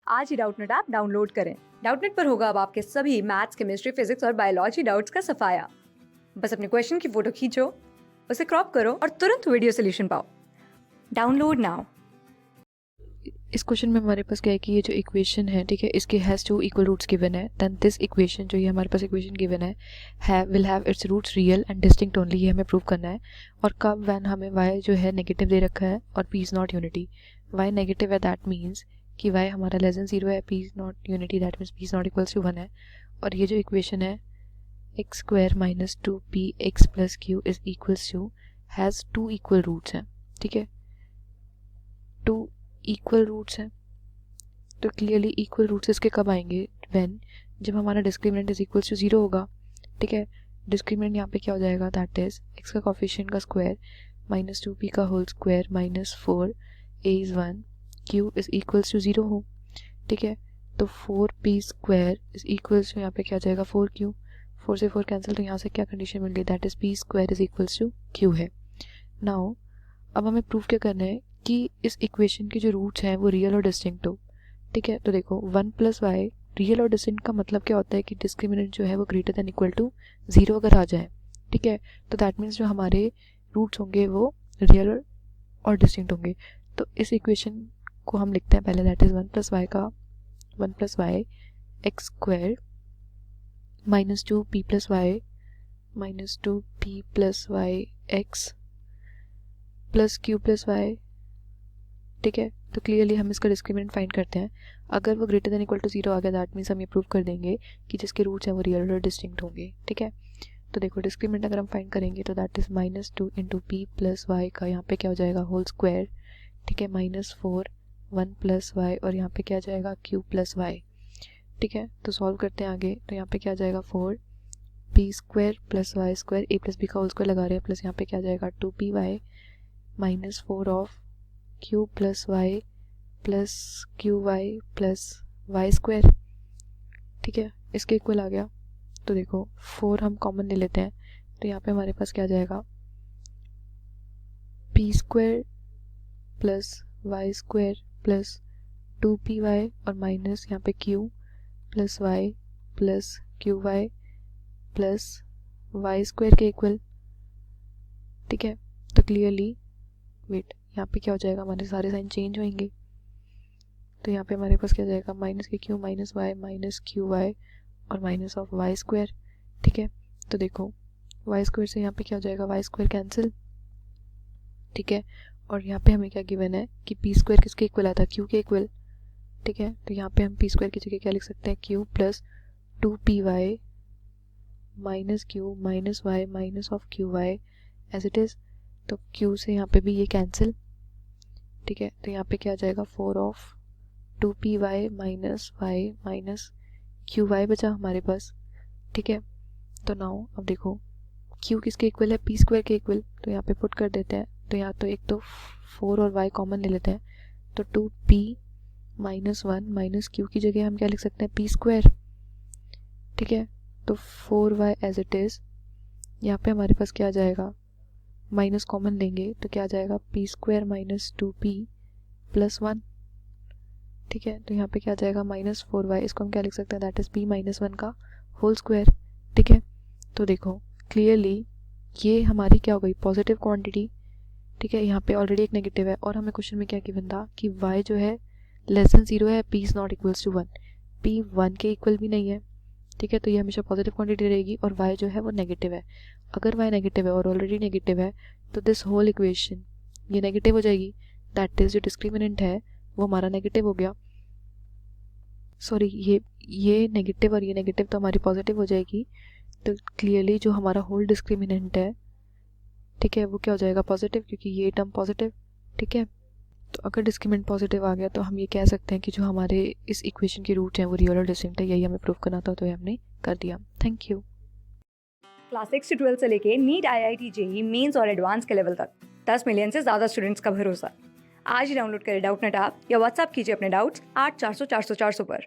आज ही Doubtnut app download करें। Doubtnut पर होगा अब आपके सभी मैथ्स, केमिस्ट्री, फिजिक्स और बायोलॉजी डाउट्स का सफाया। बस अपने क्वेश्चन की फोटो खींचो, उसे क्रॉप करो और तुरंत वीडियो सोल्यूशन पाओ। Download now. इस क्वेश्चन में हमारे पास क्या है कि ये जो इक्वेशन है, ठीक है, इसके has two equal roots given है। देन दिस इक्वेशन जो ये हमारे पास इक्वेशन गिवन है will have its roots real and distinct only, ये हमें प्रूव करना है। और कब, व्हेन हमें y जो है नेगेटिव दे रखा है और p is not unity. y negative है दैट मीन्स कि y हमारा लेस देन 0 है, p is not unity that means p is not equals to 1 है। और ये जो इक्वेशन है x square minus 2px plus q is equals to has two equal roots हैं, ठीक है, टू इक्वल रूट्स हैं। तो क्लियरली इक्वल रूट्स इसके कब आएंगे, व्हेन, जब हमारा डिस्क्रिमिनेंट इज इक्वल्स टू 0 होगा, ठीक है। डिस्क्रिमिनेंट यहाँ पे क्या हो जाएगा, दैट इज x का कोफिशिएंट का स्क्वायर माइनस 2p का whole square minus 4 a is 1 q is equals to 0 हो, ठीक है। तो 4p square is equals to यहाँ पे क्या हो जाएगा 4q, 4 से 4 कैंसिल, तो यहाँ से क्या कंडीशन मिल गई, that is p square is equals to q है। नाउ अब हमें प्रूव क्या करना है कि इस इक्वेशन के जो रूट्स हैं वो रियल और डिस्टिंक्ट हो, ठीक है। तो देखो 1+y रियल और डिस्टिंक्ट का मतलब क्या होता है कि डिस्क्रिमिनेंट जो है वो ग्रेटर देन इक्वल टू 0 अगर आ जाए, ठीक है, तो दैट मीन्स जो हमारे रूट्स होंगे वो रियल और डिस्टिंक्ट होंगे। तो इस इक्वेशन को हम लिखते हैं पहले, that is 1+y x square minus 2p+y x plus q plus y, ठीक है। तो क्लियरली हम इसका डिस्क्रिमिनेंट फाइंड करते हैं। अगर वो ग्रेटर देन इक्वल टू 0 आ गया दैट मीन्स हम ये प्रूव कर देंगे कि जिसके रूट्स हैं वो रियल और डिस्टिंक्ट होंगे, ठीक है। तो देखो डिस्क्रिमिनेंट अगर हम फाइंड करेंगे तो that is -2 into p plus y का यहाँ पे क्या हो जाएगा होल स्क्वायर, ठीक है, -4 1+y और यहाँ पे क्या जाएगा q प्लस वाई, ठीक है। तो सॉल्व करते हैं आगे, तो यहाँ पे क्या जाएगा 4 p square plus y square a plus b का होल स्क्वायर लगा रहे हैं प्लस यहाँ पे क्या जाएगा 2py -4 of q plus y plus q y plus y square, ठीक है, इसके इक्वल आ गया। तो देखो 4 हम कॉमन ले लेते हैं, तो यहाँ पे हमारे पास क्या जाएगा p square plus y square plus 2py और माइनस यहाँ पे q plus y plus q y plus y square के इक्वल, ठीक है। तो क्लियरली वेट यहाँ पे क्या हो जाएगा, हमारे सारे साइन चेंज होंगे। तो यहाँ पे हमारे पास क्या जाएगा माइनस के q minus y minus q y और माइनस ऑफ वाई स्क्वायर, ठीक है। तो देखो वाई स्क्वायर से यहाँ पे क्या हो जाएगा वाई स्क्वायर कैंसिल, ठीक है। और यहाँ पे हमें क्या गिवन है कि पी स्क्वायर किसके इक्वल आता है क्यू के इक्वल, ठीक है। तो यहाँ पे हम पी स्क्वायर की जगह क्या लिख सकते हैं q plus 2py minus q minus y minus of q y as it is. तो क्यू से यहाँ पे भी ये कैंसिल, ठीक है। तो यहाँ पे क्या आ जाएगा 4 of 2py minus y minus q y बचा हमारे पास, ठीक है। तो नाउ अब देखो q किसके इक्वल है p स्क्वायर के इक्वल, तो यहाँ पे पुट कर देते हैं। तो यहाँ तो एक तो 4 और y कॉमन ले लेते हैं, तो 2p माइनस 1 माइनस क्यू की जगह हम क्या लिख सकते हैं p स्क्वायर, ठीक है। तो 4y एज इट इज़, यहाँ पे हमारे पास क्या आ जाएगा माइनस कॉमन लेंगे तो क्या आ जाएगा p square minus 2p plus 1, ठीक है। तो यहाँ पे क्या आ जाएगा -4y, इसको हम क्या लिख सकते हैं दैट इज p माइनस 1 का होल स्क्वायर, ठीक है। तो देखो क्लियरली ये हमारी क्या हो गई पॉजिटिव क्वांटिटी, ठीक है। यहाँ पे ऑलरेडी एक नेगेटिव है और हमें क्वेश्चन में क्या गिवन था कि y जो है लेस देन 0 है, p is not equals to 1, p 1 के इक्वल भी नहीं है, ठीक है। तो ये हमेशा पॉजिटिव क्वांटिटी रहेगी और y जो है वो नेगेटिव है। अगर y नेगेटिव है और ऑलरेडी नेगेटिव है तो दिस होल इक्वेशन ये नेगेटिव हो जाएगी, दैट इज जो डिस्क्रिमिनेंट है वो हमारा नेगेटिव हो गया, सॉरी ये नेगेटिव और ये नेगेटिव तो हमारी पॉजिटिव हो जाएगी। तो क्लियरली जो हमारा होल डिस्क्रिमिनेंट है, ठीक है, वो क्या हो जाएगा पॉजिटिव, क्योंकि ये टर्म पॉजिटिव, ठीक है। तो अगर डिस्क्रिमिनेंट पॉजिटिव आ गया तो हम ये कह सकते हैं कि जो हमारे इस इक्वेशन के रूट हैं वो रियल और डिस्टिंक्ट है, यही हमें प्रूव करना था, तो ये हमने कर दिया। Thank you. क्लास 6 से 12 से लेके नीट, IIT, जेई मेंस और एडवांस के लेवल तक 10 मिलियन से ज्यादा स्टूडेंट्स का भरोसा। आज ही डाउनलोड करें डाउटनेट ऐप या व्हाट्सएप कीजिए अपने डाउट्स 8400 400 400 पर।